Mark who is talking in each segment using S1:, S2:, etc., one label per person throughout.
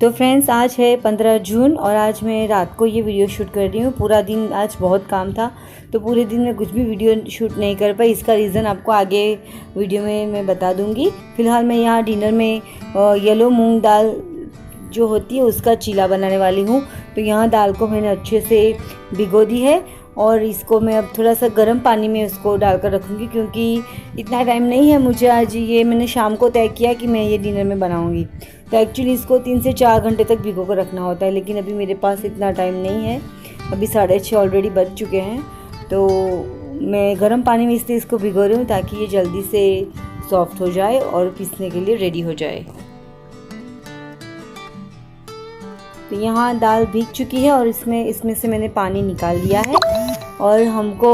S1: तो फ्रेंड्स, आज है 15 जून और आज मैं रात को ये वीडियो शूट कर रही हूँ। पूरा दिन आज बहुत काम था, तो पूरे दिन में कुछ भी वीडियो शूट नहीं कर पाई। इसका रीज़न आपको आगे वीडियो में मैं बता दूँगी। फ़िलहाल मैं यहाँ डिनर में येलो मूंग दाल जो होती है उसका चीला बनाने वाली हूँ। तो यहाँ दाल को मैंने अच्छे से भिगो दी है और इसको मैं अब थोड़ा सा गर्म पानी में उसको डालकर रखूँगी, क्योंकि इतना टाइम नहीं है मुझे। आज ये मैंने शाम को तय किया कि मैं ये डिनर में बनाऊँगी, तो एक्चुअली इसको 3 से 4 घंटे तक भिगो कर रखना होता है, लेकिन अभी मेरे पास इतना टाइम नहीं है। अभी 6:30 ऑलरेडी बज चुके हैं, तो मैं गर्म पानी में इसलिए इसको भिगो रही हूँ ताकि ये जल्दी से सॉफ्ट हो जाए और पीसने के लिए रेडी हो जाए। तो यहाँ दाल भीग चुकी है और इसमें से मैंने पानी निकाल लिया है और हमको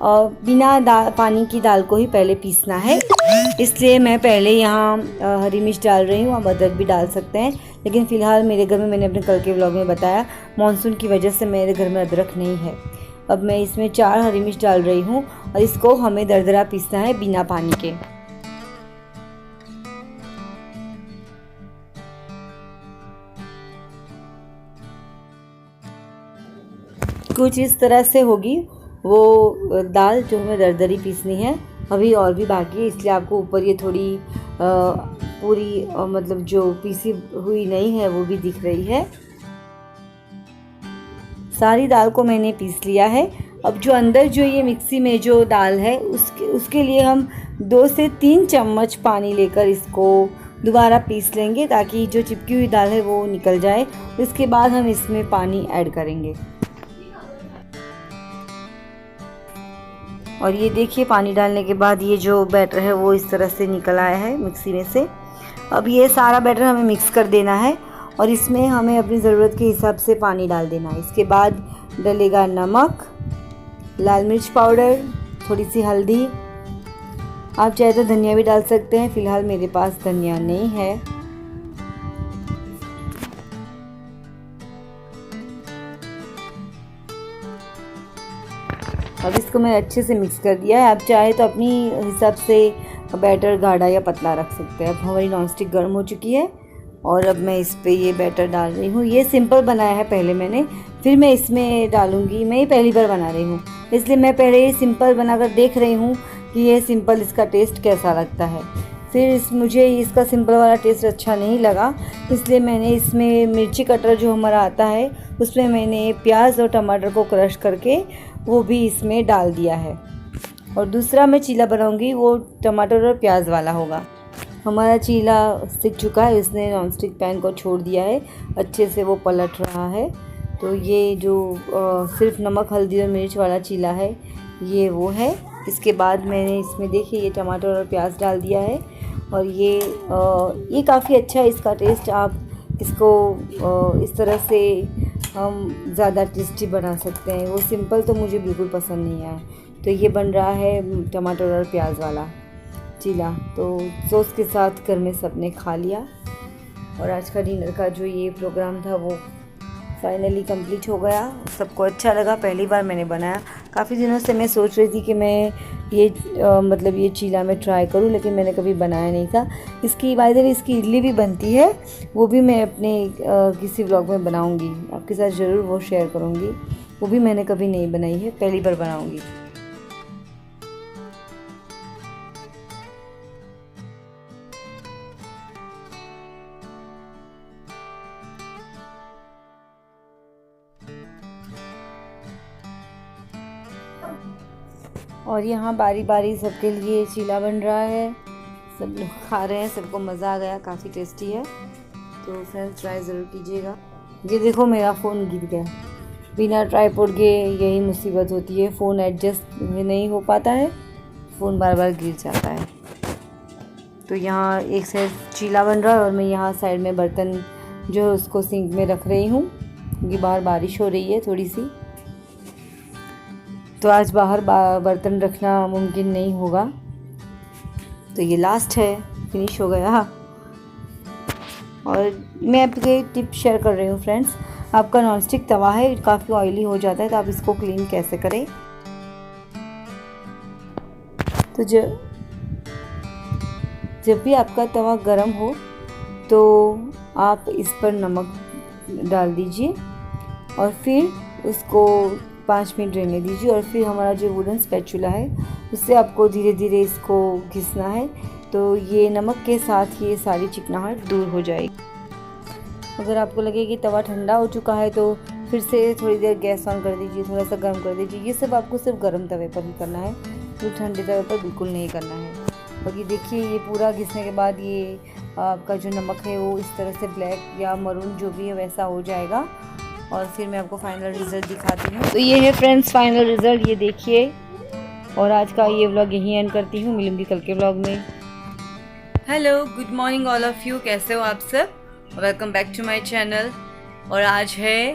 S1: बिना पानी की दाल को ही पहले पीसना है, इसलिए मैं पहले यहाँ हरी मिर्च डाल रही हूँ। आप अदरक भी डाल सकते हैं, लेकिन फ़िलहाल मेरे घर में, मैंने अपने कल के व्लॉग में बताया, मानसून की वजह से मेरे घर में अदरक नहीं है। अब मैं इसमें 4 हरी मिर्च डाल रही हूँ और इसको हमें दरदरा पीसना है बिना पानी के। कुछ इस तरह से होगी वो दाल जो हमें दरदरी पीसनी है। अभी और भी बाकी है, इसलिए आपको ऊपर ये थोड़ी पूरी मतलब जो पीसी हुई नहीं है वो भी दिख रही है। सारी दाल को मैंने पीस लिया है। अब जो अंदर जो ये मिक्सी में जो दाल है उसके लिए हम 2 से 3 चम्मच पानी लेकर इसको दोबारा पीस लेंगे, ताकि जो चिपकी हुई दाल है वो निकल जाए। इसके बाद हम इसमें पानी ऐड करेंगे। और ये देखिए, पानी डालने के बाद ये जो बैटर है वो इस तरह से निकल आया है मिक्सी में से। अब ये सारा बैटर हमें मिक्स कर देना है और इसमें हमें अपनी ज़रूरत के हिसाब से पानी डाल देना है। इसके बाद डलेगा नमक, लाल मिर्च पाउडर, थोड़ी सी हल्दी। आप चाहे तो धनिया भी डाल सकते हैं, फ़िलहाल मेरे पास धनिया नहीं है। अब इसको मैं अच्छे से मिक्स कर दिया है। आप चाहे तो अपनी हिसाब से बैटर गाढ़ा या पतला रख सकते हैं। अब हमारी नॉनस्टिक गर्म हो चुकी है और अब मैं इस पे ये बैटर डाल रही हूँ। ये सिंपल बनाया है पहले मैंने, फिर मैं इसमें डालूँगी। मैं ये पहली बार बना रही हूँ, इसलिए मैं पहले ये सिंपल बनाकर देख रही हूँ कि ये सिंपल इसका टेस्ट कैसा लगता है। फिर मुझे इसका सिंपल वाला टेस्ट अच्छा नहीं लगा, इसलिए मैंने इसमें मिर्ची कटर जो हमारा आता है उसमें मैंने प्याज और टमाटर को क्रश करके वो भी इसमें डाल दिया है। और दूसरा मैं चीला बनाऊंगी, वो टमाटर और प्याज वाला होगा। हमारा चीला सिक चुका है, इसने नॉनस्टिक पैन को छोड़ दिया है, अच्छे से वो पलट रहा है। तो ये जो सिर्फ नमक हल्दी और मिर्च वाला चीला है ये वो है। इसके बाद मैंने इसमें देखिए ये टमाटर और प्याज डाल दिया है और ये काफ़ी अच्छा है इसका टेस्ट। आप इसको इस तरह से हम ज़्यादा टेस्टी बना सकते हैं। वो सिंपल तो मुझे बिल्कुल पसंद नहीं आया। तो ये बन रहा है टमाटर और प्याज वाला चीला। तो सॉस के साथ घर में सबने खा लिया और आज का डिनर का जो ये प्रोग्राम था वो फाइनली कंप्लीट हो गया। सबको अच्छा लगा। पहली बार मैंने बनाया। काफ़ी दिनों से मैं सोच रही थी कि मैं ये मतलब ये चीला मैं ट्राई करूं, लेकिन मैंने कभी बनाया नहीं था। इसकी बाय द वे इसकी इडली भी बनती है, वो भी मैं अपने किसी व्लॉग में बनाऊंगी, आपके साथ ज़रूर वो शेयर करूंगी। वो भी मैंने कभी नहीं बनाई है, पहली बार बनाऊंगी। और यहाँ बारी बारी सबके लिए चीला बन रहा है, सब लोग खा रहे हैं, सबको मज़ा आ गया, काफ़ी टेस्टी है। तो फ्रेंड्स ट्राई ज़रूर कीजिएगा। ये देखो मेरा फ़ोन गिर गया। बिना ट्राइपॉड के यही मुसीबत होती है, फ़ोन एडजस्ट नहीं हो पाता है, फ़ोन बार बार गिर जाता है। तो यहाँ एक साइड चीला बन रहा है और मैं यहाँ साइड में बर्तन जो है उसको सिंक में रख रही हूँ, क्योंकि बाहर बारिश हो रही है थोड़ी सी, तो आज बाहर बर्तन रखना मुमकिन नहीं होगा। तो ये लास्ट है, फिनिश हो गया। और मैं आपके टिप शेयर कर रही हूँ फ्रेंड्स। आपका नॉनस्टिक तवा है, काफ़ी ऑयली हो जाता है, तो आप इसको क्लीन कैसे करें। तो जब भी आपका तवा गर्म हो तो आप इस पर नमक डाल दीजिए और फिर उसको 5 मिनट रहने दीजिए। और फिर हमारा जो वुडन स्पैचुला है उससे आपको धीरे धीरे इसको घिसना है, तो ये नमक के साथ ये सारी चिकनाहट दूर हो जाएगी। अगर आपको लगे कि तवा ठंडा हो चुका है तो फिर से थोड़ी देर गैस ऑन कर दीजिए, थोड़ा सा गर्म कर दीजिए। ये सब आपको सिर्फ गर्म तवे पर ही करना है, तो ठंडे तवे पर बिल्कुल नहीं करना है। बाकी देखिए ये पूरा घिसने के बाद ये आपका जो नमक है वो इस तरह से ब्लैक या मरून जो भी है वैसा हो जाएगा। और फिर मैं आपको फाइनल रिज़ल्ट दिखाती हूँ। तो ये है फ्रेंड्स फाइनल रिज़ल्ट, ये देखिए। और आज का ये व्लॉग यहीं एंड करती हूँ, मिलूंगी कल के व्लॉग में। Hello, good morning all of you, कैसे हो आप सब? Welcome back to my channel. और आज है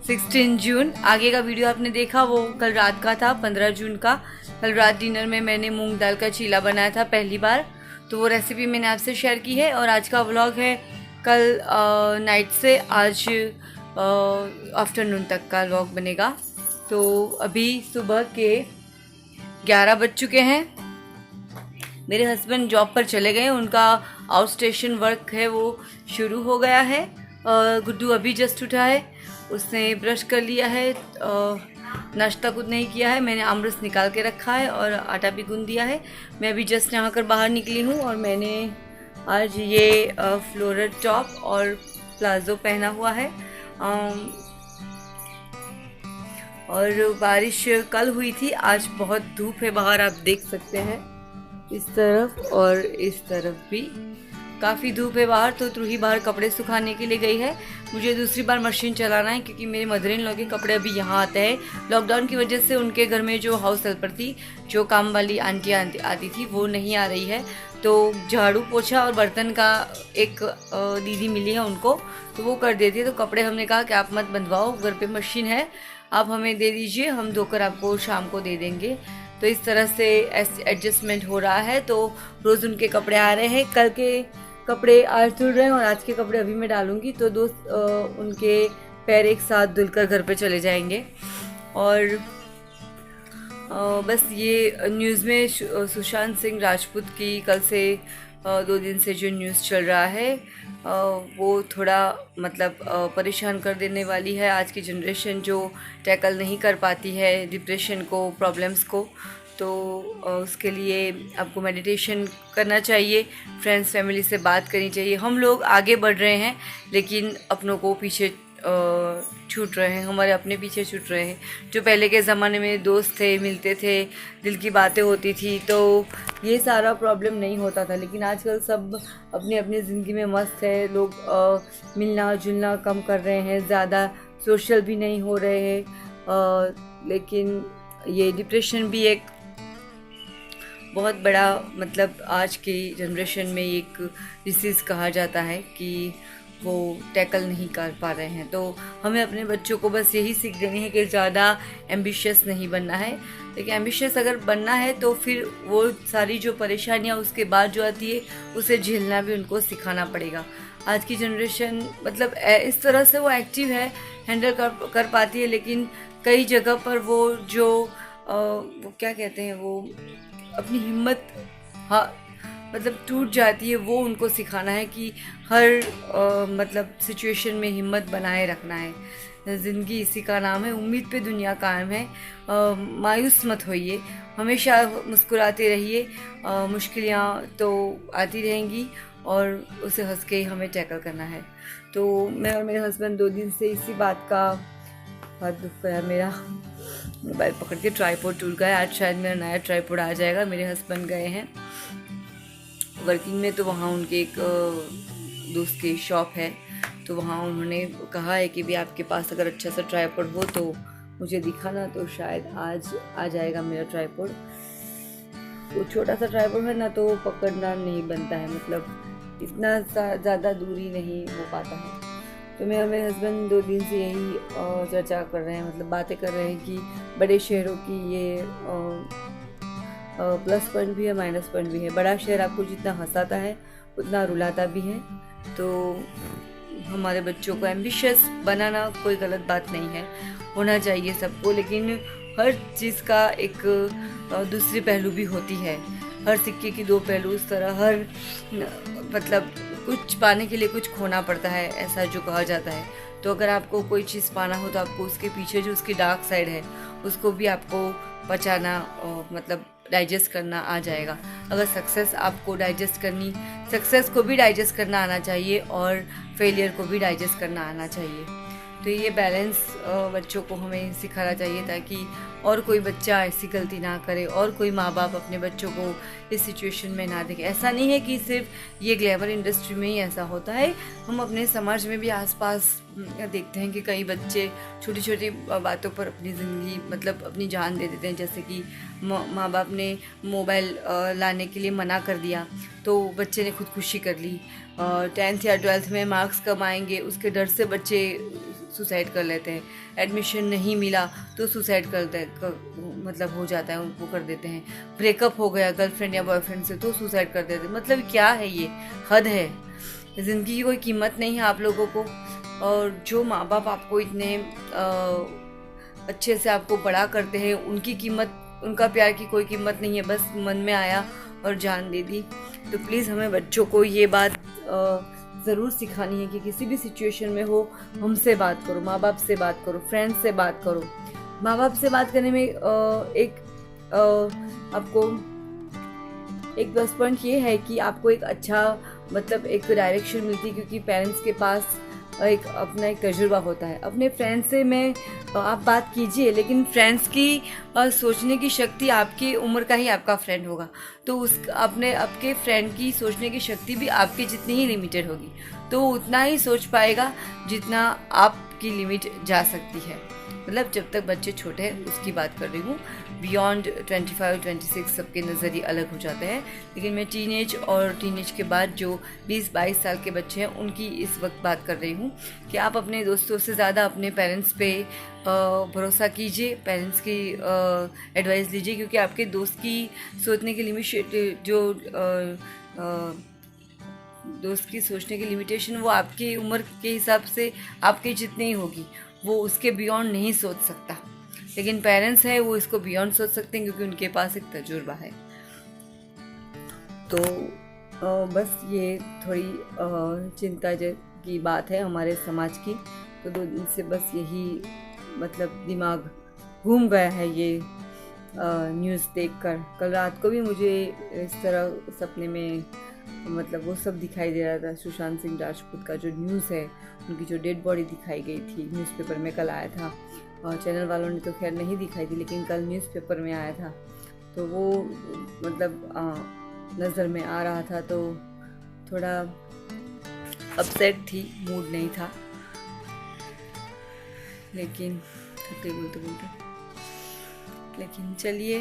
S1: 16 जून। आगे का वीडियो आपने देखा वो कल रात का था, 15 जून का। कल रात डिनर में मैंने मूंग दाल का चीला बनाया था पहली बार, तो वो रेसिपी मैंने आपसे शेयर की है। और आज का व्लॉग है कल नाइट से आज आफ्टरनून तक का व्लॉग बनेगा। तो अभी सुबह के 11 बज चुके हैं। मेरे हस्बैंड जॉब पर चले गए, उनका आउट स्टेशन वर्क है वो शुरू हो गया है। गुड्डू अभी जस्ट उठा है, उसने ब्रश कर लिया है, नाश्ता कुछ नहीं किया है। मैंने आमरस निकाल के रखा है और आटा भी गूंद दिया है। मैं अभी जस्ट यहाँ कर बाहर निकली हूँ और मैंने आज ये फ्लोरल टॉप और प्लाजो पहना हुआ है। और बारिश कल हुई थी, आज बहुत धूप है बाहर, आप देख सकते हैं इस तरफ और इस तरफ भी काफ़ी धूप है बाहर। तो रूही बाहर कपड़े सुखाने के लिए गई है। मुझे दूसरी बार मशीन चलाना है क्योंकि मेरे मदर इन लॉ के कपड़े अभी यहाँ आते हैं। लॉकडाउन की वजह से उनके घर में जो हाउस हेल्पर थी, जो काम वाली आंटी आती थी, वो नहीं आ रही है। तो झाड़ू पोछा और बर्तन का एक दीदी मिली है उनको, तो वो कर देती है। तो कपड़े हमने कहा कि आप मत बंधवाओ, घर पे मशीन है, आप हमें दे दीजिए, हम धोकर आपको शाम को दे देंगे। तो इस तरह से एडजस्टमेंट हो रहा है। तो रोज़ उनके कपड़े आ रहे हैं, कल के कपड़े आज धुल रहे हैं और आज के कपड़े अभी मैं डालूंगी। तो दोस्त उनके पैर एक साथ धुलकर घर पे चले जाएंगे। और बस ये न्यूज़ में सुशांत सिंह राजपूत की कल से 2 दिन से जो न्यूज़ चल रहा है वो थोड़ा मतलब परेशान कर देने वाली है। आज की जनरेशन जो टैकल नहीं कर पाती है डिप्रेशन को, प्रॉब्लम्स को, तो उसके लिए आपको मेडिटेशन करना चाहिए, फ्रेंड्स फैमिली से बात करनी चाहिए। हम लोग आगे बढ़ रहे हैं लेकिन अपनों को पीछे छूट रहे हैं, हमारे अपने पीछे छूट रहे हैं। जो पहले के ज़माने में दोस्त थे, मिलते थे, दिल की बातें होती थी, तो ये सारा प्रॉब्लम नहीं होता था। लेकिन आजकल सब अपनी अपनी ज़िंदगी में मस्त है। लोग मिलना जुलना कम कर रहे हैं, ज़्यादा सोशल भी नहीं हो रहे हैं। लेकिन ये डिप्रेशन भी एक बहुत बड़ा मतलब आज की जनरेशन में एक डिसीज़ कहा जाता है कि वो टैकल नहीं कर पा रहे हैं। तो हमें अपने बच्चों को बस यही सीख देनी है कि ज़्यादा एम्बिशियस नहीं बनना है। लेकिन एम्बिशियस अगर बनना है तो फिर वो सारी जो परेशानियाँ उसके बाद जो आती है उसे झेलना भी उनको सिखाना पड़ेगा। आज की जनरेशन मतलब इस तरह से वो एक्टिव है, हैंडल कर पाती है, लेकिन कई जगह पर वो जो वो क्या कहते हैं, वो अपनी हिम्मत मतलब टूट जाती है। वो उनको सिखाना है कि हर मतलब सिचुएशन में हिम्मत बनाए रखना है। ज़िंदगी इसी का नाम है, उम्मीद पे दुनिया कायम है। मायूस मत होइए, हमेशा मुस्कुराते रहिए। मुश्किलें तो आती रहेंगी और उसे हंस के ही हमें टैकल करना है। तो मैं और मेरे हस्बैंड 2 दिन से इसी बात का बहुत दुख है। मेरा मोबाइल पकड़ के ट्राइपॉड टूट गया। आज शायद मेरा नया ट्राइपॉड आ जाएगा। मेरे हस्बैंड गए हैं वर्किंग में, तो वहाँ उनके एक दोस्त की शॉप है, तो वहाँ उन्होंने कहा है कि भी आपके पास अगर अच्छा सा ट्राइपॉड हो तो मुझे दिखाना। तो शायद आज आ जाएगा मेरा ट्राइपॉड। वो छोटा सा ट्राइपॉड है ना, तो पकड़ना नहीं बनता है, मतलब इतना ज़्यादा दूरी नहीं हो पाता है। तो मैं और मेरे हस्बैंड 2 दिन से यही चर्चा कर रहे हैं, मतलब बातें कर रहे हैं कि बड़े शहरों की ये प्लस पॉइंट भी है, माइनस पॉइंट भी है। बड़ा शहर आपको जितना हंसाता है उतना रुलाता भी है। तो हमारे बच्चों को एम्बिशियस बनाना कोई गलत बात नहीं है, होना चाहिए सबको, लेकिन हर चीज़ का एक दूसरी पहलू भी होती है। हर सिक्के की 2 पहलू, उस तरह हर मतलब कुछ पाने के लिए कुछ खोना पड़ता है, ऐसा जो कहा जाता है। तो अगर आपको कोई चीज़ पाना हो तो आपको उसके पीछे जो उसकी डार्क साइड है उसको भी आपको पचाना मतलब डाइजेस्ट करना आ जाएगा। अगर सक्सेस आपको डाइजेस्ट करनी, सक्सेस को भी डाइजेस्ट करना आना चाहिए और फेलियर को भी डाइजेस्ट करना आना चाहिए। तो ये बैलेंस बच्चों को हमें सिखाना चाहिए ताकि और कोई बच्चा ऐसी गलती ना करे और कोई माँ बाप अपने बच्चों को इस सिचुएशन में ना देखे। ऐसा नहीं है कि सिर्फ ये ग्लैमर इंडस्ट्री में ही ऐसा होता है, हम अपने समाज में भी आसपास देखते हैं कि कई बच्चे छोटी छोटी बातों पर अपनी ज़िंदगी मतलब अपनी जान दे देते हैं। जैसे कि माँ बाप ने मोबाइल लाने के लिए मना कर दिया तो बच्चे ने खुदकुशी कर ली। 10th या 12th में मार्क्स कम आएंगे उसके डर से बच्चे सुसाइड कर लेते हैं। एडमिशन नहीं मिला तो सुसाइड मतलब हो जाता है, उनको कर देते हैं। ब्रेकअप हो गया गर्लफ्रेंड या बॉयफ्रेंड से तो सुसाइड कर देते हैं। मतलब क्या है ये, हद है। ज़िंदगी की कोई कीमत नहीं है आप लोगों को। और जो माँ बाप आपको इतने अच्छे से आपको बड़ा करते हैं उनकी कीमत, उनका प्यार की कोई कीमत नहीं है। बस मन में आया और जान दे दी। तो प्लीज़ हमें बच्चों को ये बात ज़रूर सिखानी है कि किसी भी सिचुएशन में हो हमसे बात करो, माँ बाप से बात करो, फ्रेंड्स से बात करो। माँ बाप से बात करने में आपको एक प्लस पॉइंट ये है कि आपको एक अच्छा मतलब एक डायरेक्शन मिलती है, क्योंकि पेरेंट्स के पास एक अपना एक तजुर्बा होता है। अपने फ्रेंड्स से मैं आप बात कीजिए, लेकिन फ्रेंड्स की सोचने की शक्ति आपकी उम्र का ही आपका फ्रेंड होगा, तो उस आपके फ्रेंड की सोचने की शक्ति भी आपकी जितनी ही लिमिटेड होगी। तो उतना ही सोच पाएगा जितना आपकी लिमिट जा सकती है। मतलब जब तक बच्चे छोटे हैं उसकी बात कर रही हूँ। बियॉन्ड 25-26 सबके नज़रिए अलग हो जाते हैं, लेकिन मैं टीनेज के बाद जो 20-22 साल के बच्चे हैं उनकी इस वक्त बात कर रही हूँ कि आप अपने दोस्तों से ज़्यादा अपने पेरेंट्स पे भरोसा कीजिए, पेरेंट्स की एडवाइस लीजिए, क्योंकि आपके दोस्त की सोचने की दोस्त की सोचने की लिमिटेशन वो आपकी उम्र के हिसाब से आपके जितनी ही होगी, वो उसके बियॉन्ड नहीं सोच सकता। लेकिन पेरेंट्स हैं वो इसको बियॉन्ड सोच सकते हैं क्योंकि उनके पास एक तजुर्बा है। तो बस ये थोड़ी चिंता की बात है हमारे समाज की। तो 2 दिन से बस यही मतलब दिमाग घूम गया है ये न्यूज़ देखकर। कल रात को भी मुझे इस तरह सपने में मतलब वो सब दिखाई दे रहा था। सुशांत सिंह राजपूत का जो न्यूज़ है, उनकी जो डेड बॉडी दिखाई गई थी, न्यूज़पेपर में कल आया था। और चैनल वालों ने तो खैर नहीं दिखाई थी, लेकिन कल न्यूज़पेपर में आया था। तो वो मतलब नज़र में आ रहा था, तो थोड़ा अपसेट थी, मूड नहीं था। लेकिन लेकिन चलिए,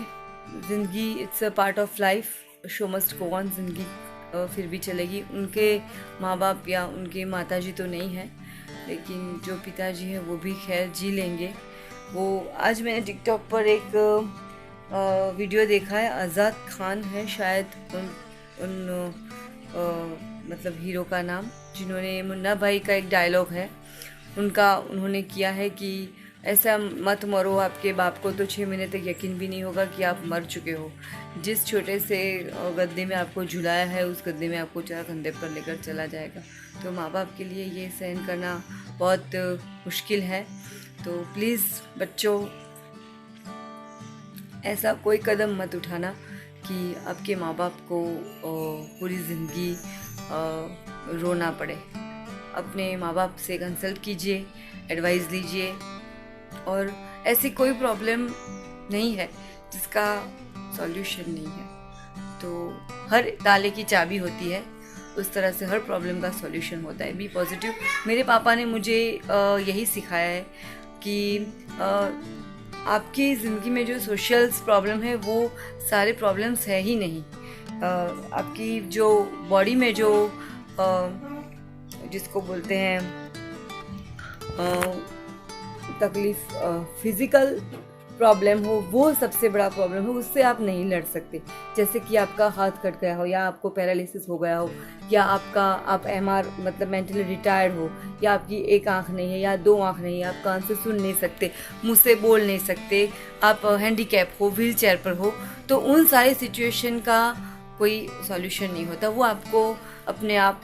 S1: ज़िंदगी it's a part of life, show must go on. ज़िंदगी फिर भी चलेगी। उनके माँ बाप या उनके माताजी तो नहीं है, लेकिन जो पिताजी हैं वो भी खैर जी लेंगे। वो आज मैंने टिकटॉक पर एक वीडियो देखा है, आज़ाद खान है शायद उन मतलब हीरो का नाम, जिन्होंने मुन्ना भाई का एक डायलॉग है उन्होंने किया है कि ऐसा मत मरो, आपके बाप को तो 6 महीने तक यकीन भी नहीं होगा कि आप मर चुके हो। जिस छोटे से गद्दे में आपको झुलाया है उस गद्दे में आपको चार कंधे पर लेकर चला जाएगा। तो माँ बाप के लिए ये सहन करना बहुत मुश्किल है। तो प्लीज़ बच्चों, ऐसा कोई कदम मत उठाना कि आपके माँ बाप को पूरी ज़िंदगी रोना पड़े। अपने माँ बाप से कंसल्ट कीजिए, एडवाइस लीजिए। और ऐसी कोई प्रॉब्लम नहीं है जिसका सॉल्यूशन नहीं है। तो हर ताले की चाबी होती है, उस तरह से हर प्रॉब्लम का सॉल्यूशन होता है। Be positive. मेरे पापा ने मुझे यही सिखाया है कि आपकी ज़िंदगी में जो सोशल प्रॉब्लम है वो सारे प्रॉब्लम्स है ही नहीं। आपकी जो बॉडी में जो जिसको बोलते हैं तकलीफ़, फिज़िकल प्रॉब्लम हो, वो सबसे बड़ा प्रॉब्लम है, उससे आप नहीं लड़ सकते। जैसे कि आपका हाथ कट गया हो, या आपको पैरालिसिस हो गया हो, या आप MR मतलब मेंटली रिटायर्ड हो, या आपकी एक आँख नहीं है या 2 आँख नहीं है, आप कान से सुन नहीं सकते, मुँह से बोल नहीं सकते, आप हैंडीकैप हो, व्हील चेयर पर हो, तो उन सारे सिचुएशन का कोई सॉल्यूशन नहीं होता। वो आपको अपने आप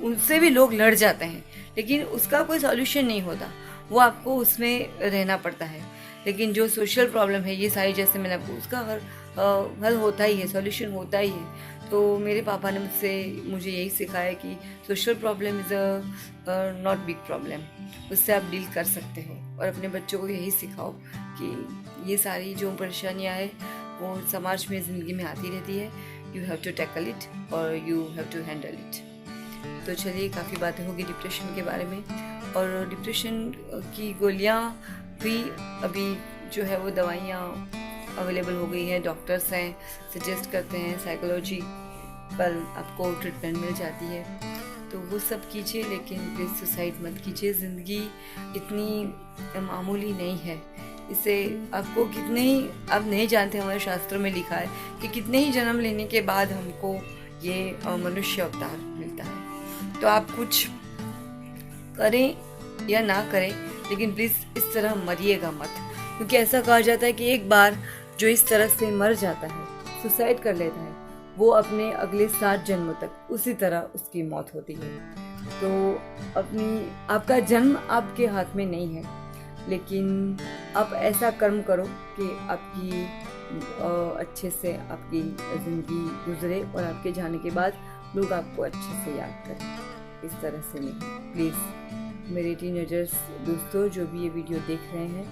S1: उससे भी लोग लड़ जाते हैं, लेकिन उसका कोई सॉल्यूशन नहीं होता, वो आपको उसमें रहना पड़ता है। लेकिन जो सोशल प्रॉब्लम है ये सारी, जैसे मैंने आपको, उसका हल होता ही है, सॉल्यूशन होता ही है। तो मेरे पापा ने मुझे यही सिखाया कि social problem is a not big problem, उससे आप डील कर सकते हो। और अपने बच्चों को यही सिखाओ कि ये सारी जो परेशानियाँ हैं वो समाज में, ज़िंदगी में आती रहती है, you have to tackle it और you have to handle it. तो चलिए, काफ़ी बातें होगी डिप्रेशन के बारे में। और डिप्रेशन की गोलियाँ भी अभी जो है वो दवाइयाँ अवेलेबल हो गई है, डॉक्टर्स हैं, सजेस्ट करते हैं, साइकोलॉजिकल आपको ट्रीटमेंट मिल जाती है, तो वो सब कीजिए। लेकिन प्लीज़ सुसाइड मत कीजिए, ज़िंदगी इतनी मामूली नहीं है। इसे आपको कितने ही, आप नहीं जानते, हमारे शास्त्रों में लिखा है कि कितने ही जन्म लेने के बाद हमको ये मनुष्य अवतार मिलता है। तो आप कुछ करें या ना करें, लेकिन प्लीज़ इस तरह मरिएगा मत, क्योंकि ऐसा कहा जाता है कि एक बार जो इस तरह से मर जाता है, सुसाइड कर लेता है, वो अपने अगले 7 जन्मों तक उसी तरह उसकी मौत होती है। तो आपका जन्म आपके हाथ में नहीं है, लेकिन आप ऐसा कर्म करो कि आपकी अच्छे से आपकी ज़िंदगी गुजरे और आपके जाने के बाद लोग आपको अच्छे से याद करें। इस तरह से नहीं। प्लीज़ मेरे टीनेजर्स दोस्तों जो भी ये वीडियो देख रहे हैं,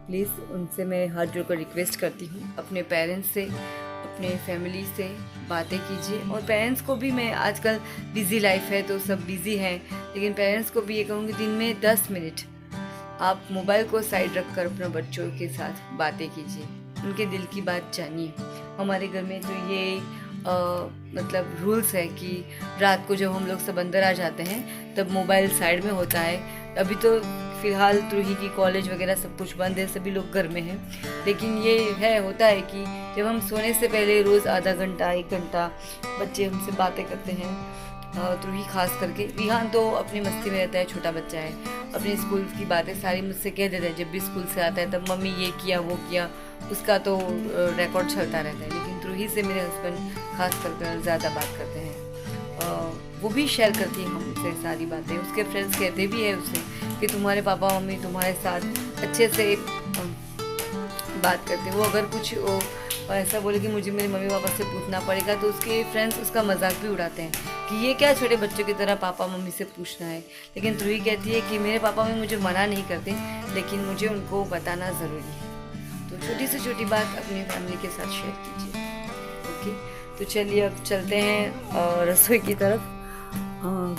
S1: प्लीज़ उनसे मैं हाथ जोड़कर रिक्वेस्ट करती हूँ, अपने पेरेंट्स से, अपने फैमिली से बातें कीजिए। और पेरेंट्स को भी मैं, आजकल बिज़ी लाइफ है तो सब बिज़ी हैं, लेकिन पेरेंट्स को भी ये कहूँगी, दिन में 10 मिनट आप मोबाइल को साइड रखकर अपने बच्चों के साथ बातें कीजिए, उनके दिल की बात जानिए। हमारे घर में तो ये मतलब रूल्स है कि रात को जब हम लोग सब अंदर आ जाते हैं तब मोबाइल साइड में होता है। अभी तो फ़िलहाल त्रुही की कॉलेज वगैरह सब कुछ बंद है, सभी लोग घर में हैं, लेकिन ये होता है कि जब हम सोने से पहले रोज़ आधा घंटा 1 घंटा बच्चे हमसे बातें करते हैं। त्रुही खास करके, विहान तो अपनी मस्ती में रहता है, छोटा बच्चा है, अपने स्कूल की बातें सारी मुझसे कह देता है। जब भी स्कूल से आता है तब मम्मी ये किया वो किया, उसका तो रिकॉर्ड चलता रहता है। लेकिन त्रुही से मेरे हस्बैंड खास कर ज़्यादा बात करते हैं, वो भी शेयर करती है हमसे सारी बातें। उसके फ्रेंड्स कहते भी है उसे कि तुम्हारे पापा मम्मी तुम्हारे साथ अच्छे से बात करते हैं। वो अगर कुछ ऐसा बोले कि मुझे मेरे मम्मी पापा से पूछना पड़ेगा, तो उसके फ्रेंड्स उसका मजाक भी उड़ाते हैं कि ये क्या छोटे बच्चों की तरह पापा मम्मी से पूछना है। लेकिन त्रुही कहती है कि मेरे पापा मम्मी मुझे मना नहीं करते, लेकिन मुझे उनको बताना ज़रूरी है। तो छोटी से छोटी बात अपनी फैमिली के साथ शेयर कीजिए। ओके, तो चलिए अब चलते हैं रसोई की तरफ।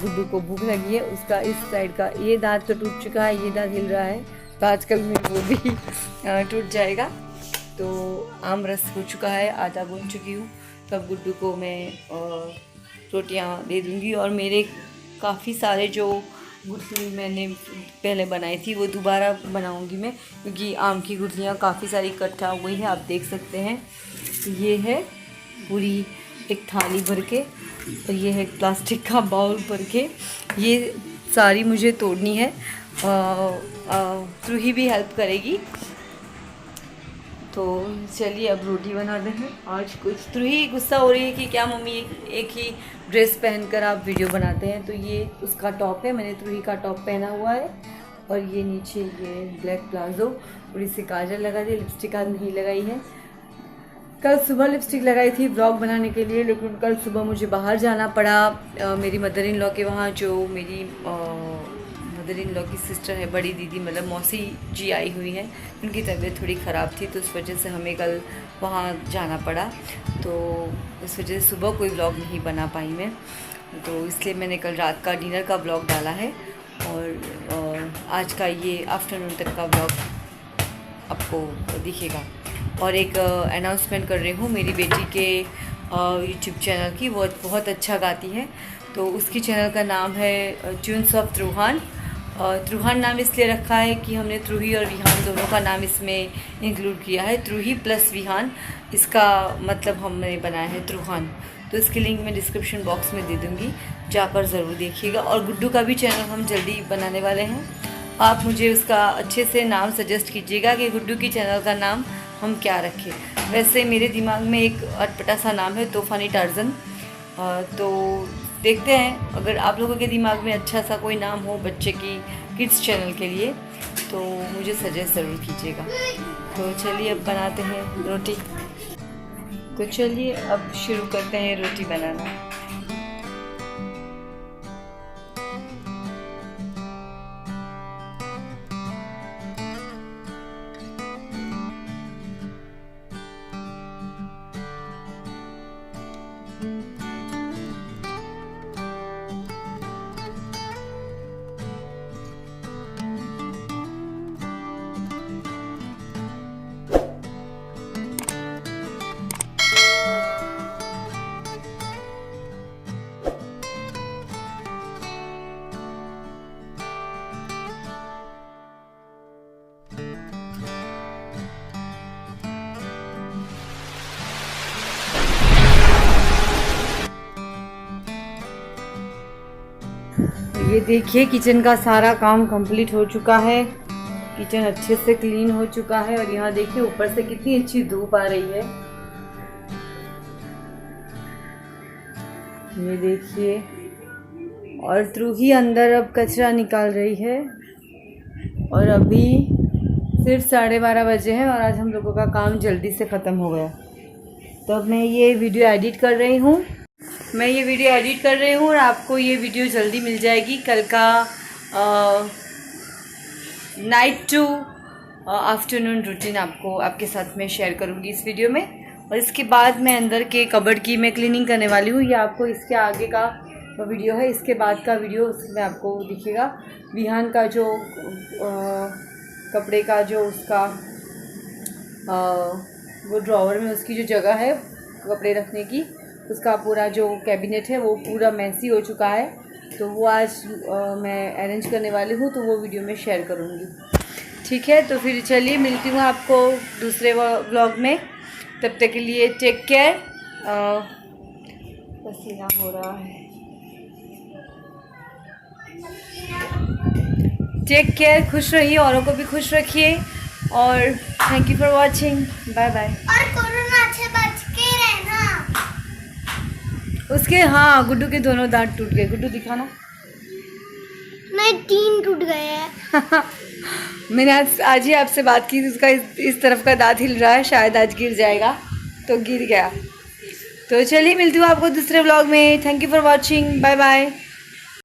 S1: गुड्डू को भूख लगी है, उसका इस साइड का ये दांत तो टूट चुका है, ये दांत हिल रहा है, तो आजकल में वो भी टूट जाएगा। तो आम रस हो चुका है, आटा गूंद चुकी हूँ, तो अब गुड्डू को मैं रोटियाँ दे दूँगी। और मेरे काफ़ी सारे जो गुठली मैंने पहले बनाई थी वो दोबारा बनाऊँगी मैं, क्योंकि आम की गुठलियाँ काफ़ी सारी इकट्ठा हो गई है, आप देख सकते हैं। ये है पूरी एक थाली भर के, और ये है प्लास्टिक का बाउल भर के, ये सारी मुझे तोड़नी है। त्रुही भी हेल्प करेगी। तो चलिए अब रोटी बनाते हैं। आज कुछ त्रुही गुस्सा हो रही है कि क्या मम्मी एक ही ड्रेस पहनकर आप वीडियो बनाते हैं। तो ये उसका टॉप है, मैंने त्रुही का टॉप पहना हुआ है, और ये नीचे ये ब्लैक प्लाजो, थोड़ी सी काजल लगा दी, लिपस्टिक आज नहीं लगाई है। कल सुबह लिपस्टिक लगाई थी व्लॉग बनाने के लिए, लेकिन कल सुबह मुझे बाहर जाना पड़ा। मेरी मदर इन लॉ के वहाँ, जो मेरी मदर इन लॉ की सिस्टर है, बड़ी दीदी मतलब मौसी जी आई हुई है, उनकी तबीयत थोड़ी ख़राब थी, तो उस वजह से हमें कल वहाँ जाना पड़ा। तो इस वजह से सुबह कोई व्लॉग नहीं बना पाई मैं, तो इसलिए मैंने कल रात का डिनर का व्लॉग डाला है, और आज का ये आफ्टरनून तक का व्लॉग आपको दिखेगा। और एक अनाउंसमेंट कर रही हूँ मेरी बेटी के यूट्यूब चैनल की, वो बहुत अच्छा गाती है, तो उसकी चैनल का नाम है ट्यून्स ऑफ त्रुहान। त्रुहान नाम इसलिए रखा है कि हमने त्रुही और विहान दोनों का नाम इसमें इंक्लूड किया है, त्रुही प्लस विहान, इसका मतलब हमने बनाया है त्रुहान। तो इसकी लिंक मैं डिस्क्रिप्शन बॉक्स में दे दूँगी, जाकर ज़रूर देखिएगा। और गुड्डू का भी चैनल हम जल्दी बनाने वाले हैं, आप मुझे उसका अच्छे से नाम सजेस्ट कीजिएगा कि गुड्डू की चैनल का नाम हम क्या रखें। वैसे मेरे दिमाग में एक अटपटा सा नाम है, तूफ़ानी टार्ज़न, तो देखते हैं, अगर आप लोगों के दिमाग में अच्छा सा कोई नाम हो बच्चे की किड्स चैनल के लिए तो मुझे सजेस्ट ज़रूर कीजिएगा। तो चलिए अब बनाते हैं रोटी। तो चलिए अब शुरू करते हैं रोटी बनाना। ये देखिए किचन का सारा काम कंप्लीट हो चुका है। किचन अच्छे से क्लीन हो चुका है और यहाँ देखिए ऊपर से कितनी अच्छी धूप आ रही है। ये देखिए, और द्रूही अंदर अब कचरा निकाल रही है। और अभी सिर्फ 12:30 बजे हैं और आज हम लोगों का काम जल्दी से ख़त्म हो गया। तो अब मैं ये वीडियो एडिट कर रही हूँ और आपको ये वीडियो जल्दी मिल जाएगी। कल का नाइट टू आफ्टरनून रूटीन आपके साथ में शेयर करूँगी इस वीडियो में। और इसके बाद मैं अंदर के कबर्ड की मैं क्लीनिंग करने वाली हूँ। ये आपको इसके आगे का वीडियो है, इसके बाद का वीडियो उसमें आपको दिखेगा। विहान का जो कपड़े का जो उसका वो ड्रॉवर में उसकी जो जगह है कपड़े रखने की, उसका पूरा जो कैबिनेट है वो पूरा मैसी हो चुका है। तो वो आज मैं अरेंज करने वाली हूँ, तो वो वीडियो में शेयर करूँगी। ठीक है, तो फिर चलिए मिलती हूँ आपको दूसरे व्लॉग में। तब तक के लिए टेक केयर। पसीना हो रहा है। टेक केयर, खुश रहिए, औरों को भी खुश रखिए और thank you for watching. Bye bye.
S2: और कोरोना से बच के रहना।
S1: उसके हाँ गुड्डू के दोनों दांत टूट गए। गुड्डू दिखाना।
S2: नहीं, 3 टूट गए हैं।
S1: मैंने आज ही आपसे बात की, उसका इस तरफ का दांत हिल रहा है, शायद आज गिर जाएगा, तो गिर गया। तो चलिए मिलती हूँ आपको दूसरे व्लॉग में। Thank you for watching. Bye bye.